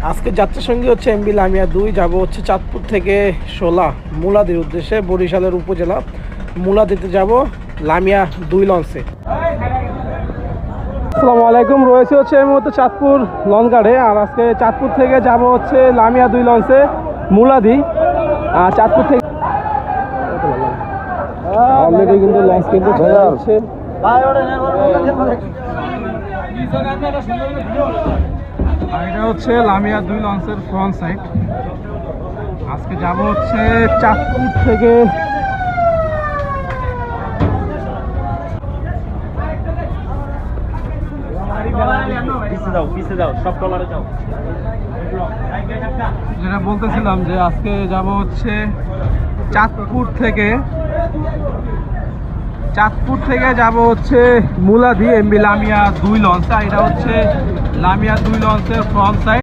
আজকে যাত্রা সঙ্গী হচ্ছে এমবি লামিয়া 2, যাব হচ্ছে চাঁদপুর থেকে শোলা মুলাদির উদ্দেশ্যে, বরিশালের উপজেলা মুলাদিতে যাব লামিয়া 2 লঞ্চে। আসসালামু আলাইকুম, রয়েছে হচ্ছে এই মুহূর্তে চাঁদপুর লঞ্চঘাটে। আর আজকে চাঁদপুর থেকে যাব হচ্ছে লামিয়া 2 লঞ্চে মুলাদি। আর চাঁদপুর থেকে অলরেডি কিন্তু লঞ্চ কিন্তু চলে যাচ্ছে। আর এটা হচ্ছে লামিয়া 2 লঞ্চের ফ্রন্ট সাইড। আজকে যাব হচ্ছে চাঁদপুর থেকে যেটা বলতেছিলাম যে আজকে যাব হচ্ছে চাঁদপুর থেকে যাব হচ্ছে মুলাদি এমবি লামিয়া 2 লঞ্চ। আর এটা হচ্ছে লামিয়া 2 লঞ্চের ফ্রন্ট সাইড।